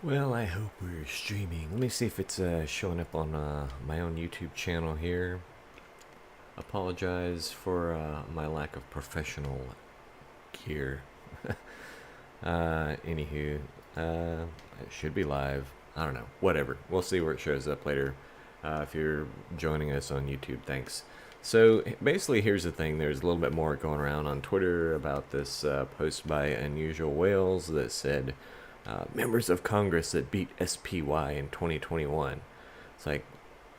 Well, I hope we're streaming. Let me see if it's showing up on my own YouTube channel here. Apologize for my lack of professional gear. Anywho, it should be live. I don't know. Whatever. We'll see where it shows up later. If you're joining us on YouTube, thanks. So basically, here's the thing. There's a little bit more going around on Twitter about this post by Unusual Whales that said members of Congress that beat SPY in 2021. It's like,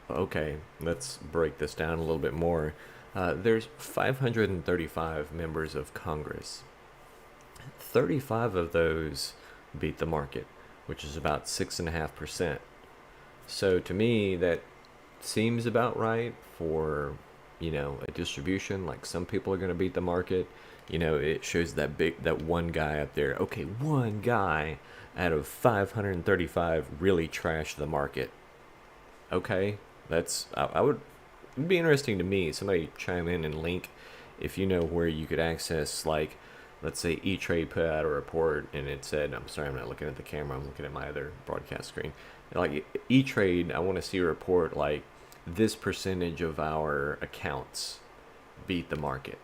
okay, let's break this down a little bit more. There's 535 members of Congress. 35 of those beat the market, which is about 6.5%. So to me, that seems about right for, a distribution. Like some people are going to beat the market. It shows that one guy up there. Okay, one guy out of 535 really trashed the market. Okay, I would it'd be interesting to me. Somebody chime in and link if you know where you could access, like, let's say E-Trade put out a report and it said, I'm sorry, I'm not looking at the camera, I'm looking at my other broadcast screen. Like E-Trade, I want to see a report like this percentage of our accounts beat the market.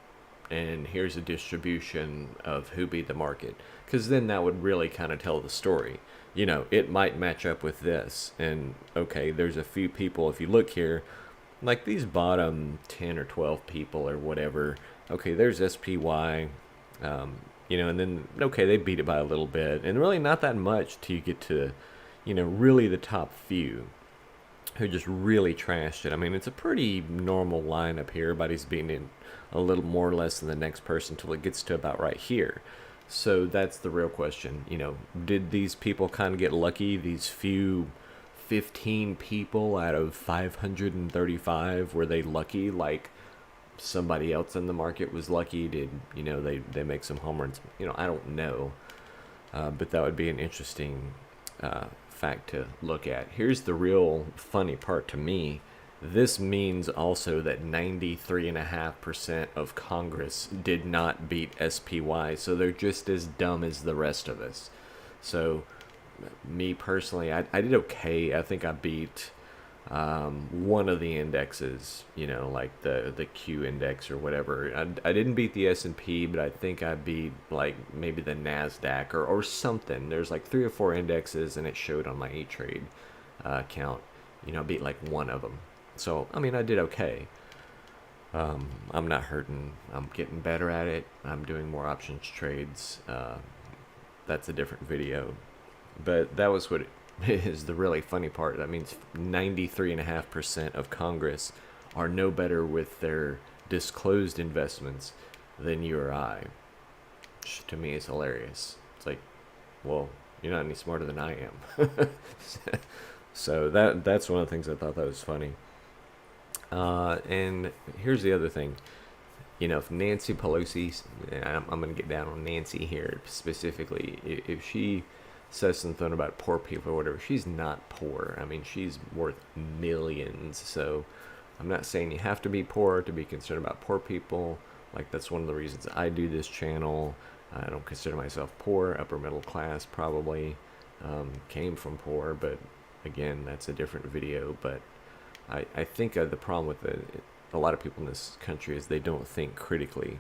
And here's a distribution of who beat the market. Because then that would really kind of tell the story. It might match up with this. And okay, there's a few people, if you look here, like these bottom 10 or 12 people or whatever. Okay, there's SPY, and then, okay, they beat it by a little bit. And really not that much till you get to, really the top few who just really trashed it. I mean, it's a pretty normal lineup here. Everybody's beating it a little more or less than the next person until it gets to about right here. So that's the real question. Did these people kind of get lucky? These few 15 people out of 535, were they lucky? Like somebody else in the market was lucky? Did, they make some home runs? I don't know. But that would be an interesting fact to look at. Here's the real funny part to me. This means also that 93.5% of Congress did not beat SPY, so they're just as dumb as the rest of us. So, me personally, I did okay. I think I beat one of the indexes, like the Q index or whatever. I didn't beat the S&P, but I think I beat like maybe the NASDAQ or something. There's like 3 or 4 indexes, and it showed on my E-Trade account. I beat like one of them. So, I mean, I did okay. I'm not hurting. I'm getting better at it. I'm doing more options trades. That's a different video. But that was what is the really funny part. That means 93.5% of Congress are no better with their disclosed investments than you or I. Which to me is hilarious. It's like, well, you're not any smarter than I am. So that's one of the things I thought that was funny. And here's the other thing. If Nancy Pelosi, I'm going to get down on Nancy here specifically, if she says something about poor people or whatever, she's not poor. I mean, she's worth millions. So I'm not saying you have to be poor to be concerned about poor people. Like, that's one of the reasons I do this channel. I don't consider myself poor, upper middle class probably. Came from poor, but again, that's a different video. But I think the problem with a lot of people in this country is they don't think critically.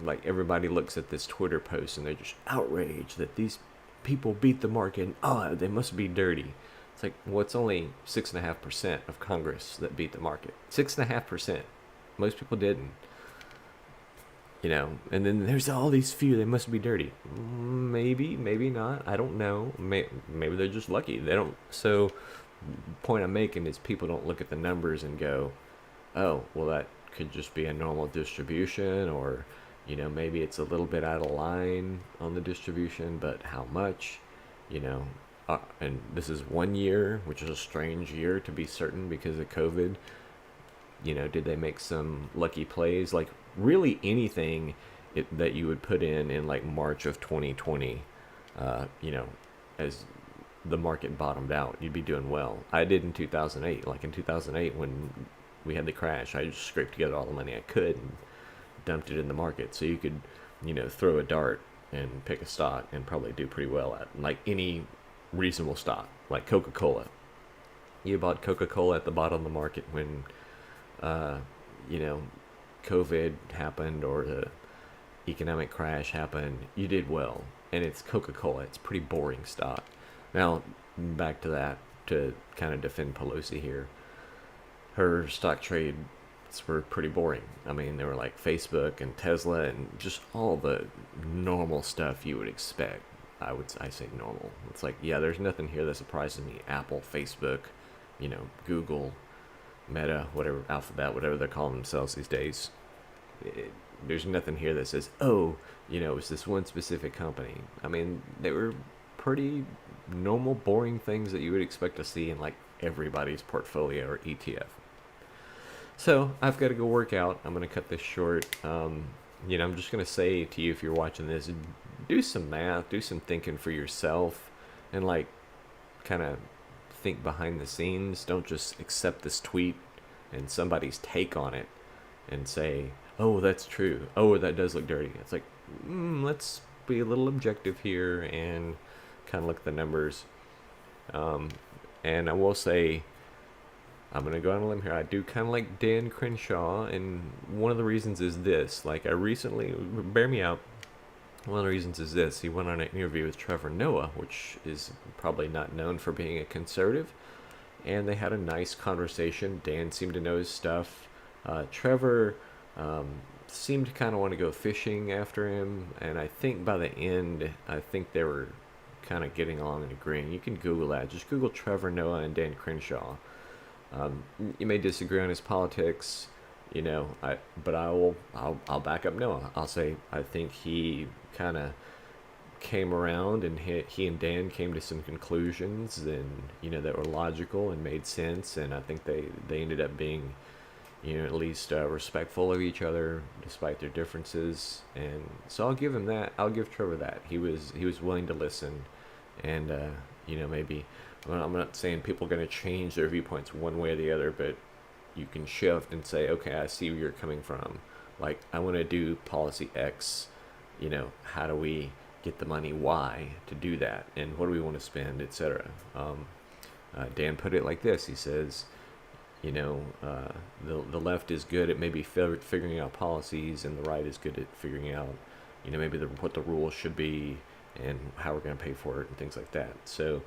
Like, everybody looks at this Twitter post and they're just outraged that these people beat the market and, oh, they must be dirty. It's like, well, it's only 6.5% of Congress that beat the market. 6.5%. Most people didn't. And then there's all these few, they must be dirty. Maybe, maybe not. I don't know. Maybe they're just lucky. They don't. So, point I'm making is people don't look at the numbers and go, oh, well, that could just be a normal distribution, or, maybe it's a little bit out of line on the distribution, but how much, and this is one year, which is a strange year to be certain because of COVID. Did they make some lucky plays? Like, really anything that you would put in like March of 2020, as the market bottomed out, you'd be doing well. I did in 2008. Like in 2008 when we had the crash, I just scraped together all the money I could and dumped it in the market. So you could, throw a dart and pick a stock and probably do pretty well at like any reasonable stock, like Coca-Cola. You bought Coca-Cola at the bottom of the market when, uh, you know, COVID happened or the economic crash happened. You did well, and it's Coca-Cola. It's pretty boring stock. Now, back to that to kind of defend Pelosi here. Her stock trades were pretty boring. I mean, they were like Facebook and Tesla and just all the normal stuff you would expect. I say normal. It's like, yeah, there's nothing here that surprises me. Apple, Facebook, Google, Meta, whatever, Alphabet, whatever they're calling themselves these days. There's nothing here that says, oh, it's this one specific company. I mean, they were pretty normal, boring things that you would expect to see in like everybody's portfolio or ETF. So I've got to go work out. I'm going to cut this short. I'm just going to say to you, if you're watching this, do some math, do some thinking for yourself, and like kind of think behind the scenes. Don't just accept this tweet and somebody's take on it and say, oh, that's true. Oh, that does look dirty. It's like, let's be a little objective here and kind of look at the numbers. And I will say, I'm going to go on a limb here. I do kind of like Dan Crenshaw, and one of the reasons is this. Like, I recently, bear me out, one of the reasons is this. He went on an interview with Trevor Noah, which is probably not known for being a conservative, and they had a nice conversation. Dan seemed to know his stuff. Trevor seemed to kind of want to go fishing after him, and I think by the end, I think they were kind of getting along and agreeing. You can Google that. Just Google Trevor Noah and Dan Crenshaw. You may disagree on his politics, but I'll back up Noah. I'll say I think he kind of came around, and he and Dan came to some conclusions, and that were logical and made sense, and I think they ended up being at least respectful of each other despite their differences. And so I'll give him that. I'll give Trevor that. He was willing to listen, and maybe. I'm not saying people are going to change their viewpoints one way or the other, but you can shift and say, okay, I see where you're coming from. Like, I want to do policy X, how do we get the money Y to do that? And what do we want to spend, etc. Dan put it like this. He says, the left is good at maybe figuring out policies, and the right is good at figuring out, maybe what the rules should be and how we're going to pay for it and things like that. So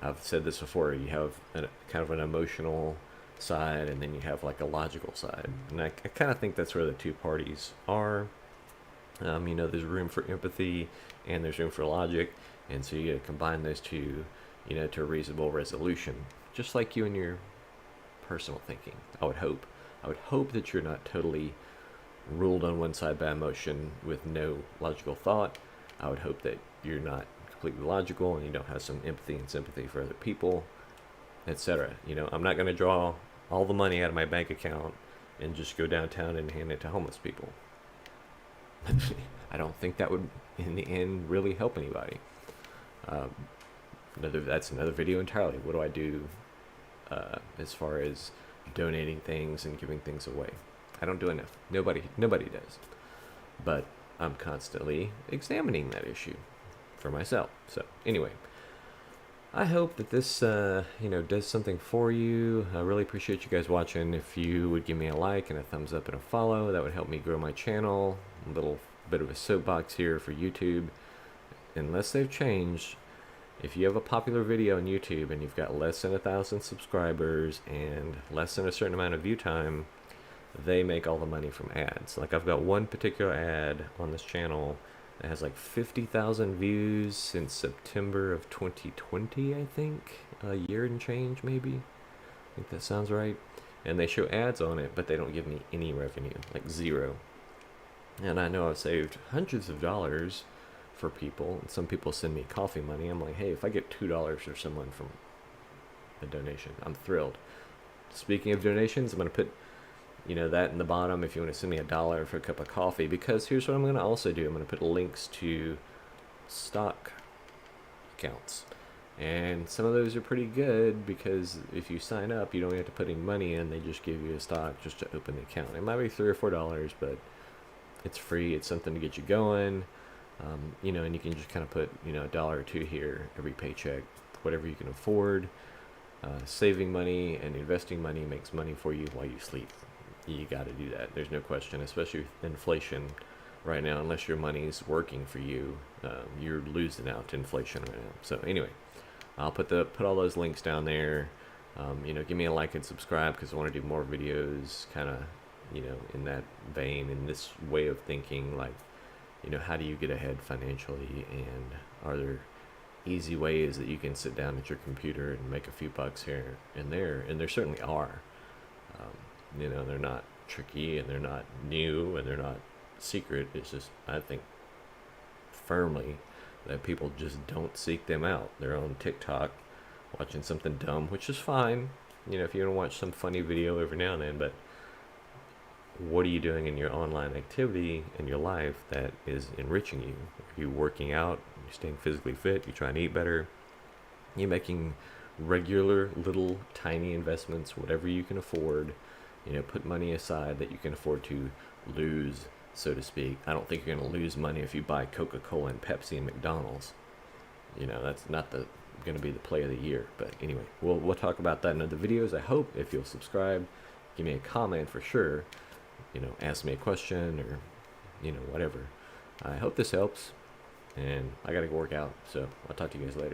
I've said this before, you have kind of an emotional side, and then you have like a logical side. And I kind of think that's where the two parties are. There's room for empathy and there's room for logic. And so you got to combine those two, to a reasonable resolution. Just like you and your personal thinking, I would hope. I would hope that you're not totally ruled on one side by emotion with no logical thought. I would hope that you're not completely logical and you don't have some empathy and sympathy for other people, etc. I'm not going to draw all the money out of my bank account and just go downtown and hand it to homeless people. I don't think that would in the end really help anybody. That's another video entirely. What do I do as far as donating things and giving things away? I don't do enough. Nobody does. But I'm constantly examining that issue for myself. So anyway, I hope that this does something for you. I really appreciate you guys watching. If you would give me a like and a thumbs up and a follow, that would help me grow my channel. A little bit of a soapbox here for YouTube. Unless they've changed, if you have a popular video on YouTube and you've got less than 1,000 subscribers and less than a certain amount of view time, they make all the money from ads. Like, I've got one particular ad on this channel. It has like 50,000 views since September of 2020, I think. A year and change, maybe. I think that sounds right. And they show ads on it, but they don't give me any revenue, like zero. And I know I've saved hundreds of dollars for people. And some people send me coffee money. I'm like, hey, if I get $2 for someone from a donation, I'm thrilled. Speaking of donations, I'm going to put that in the bottom if you want to send me $1 for a cup of coffee, because here's what I'm going to also do. I'm going to put links to stock accounts, and some of those are pretty good because if you sign up, you don't have to put any money in. They just give you a stock just to open the account. It might be $3 or $4, but it's free. It's something to get you going. And you can just kind of put, a dollar or two here every paycheck, whatever you can afford. Saving money and investing money makes money for you while you sleep. You got to do that. There's no question, especially with inflation right now. Unless your money's working for you, you're losing out to inflation right now. So anyway, I'll put all those links down there. Give me a like and subscribe because I want to do more videos, kind of, in that vein, in this way of thinking. Like, how do you get ahead financially, and are there easy ways that you can sit down at your computer and make a few bucks here and there? And there certainly are. They're not tricky, and they're not new, and they're not secret. It's just, I think firmly that people just don't seek them out. They're on TikTok watching something dumb, which is fine, if you want to watch some funny video every now and then. But what are you doing in your online activity in your life that is enriching you? Are you working out? Are you staying physically fit? You trying to eat better? You making regular little tiny investments, whatever you can afford. Put money aside that you can afford to lose, so to speak. I don't think you're going to lose money if you buy Coca-Cola and Pepsi and McDonald's. That's not going to be the play of the year. But anyway, we'll talk about that in other videos. I hope if you'll subscribe, give me a comment for sure. Ask me a question, or whatever. I hope this helps, and I gotta go work out. So I'll talk to you guys later.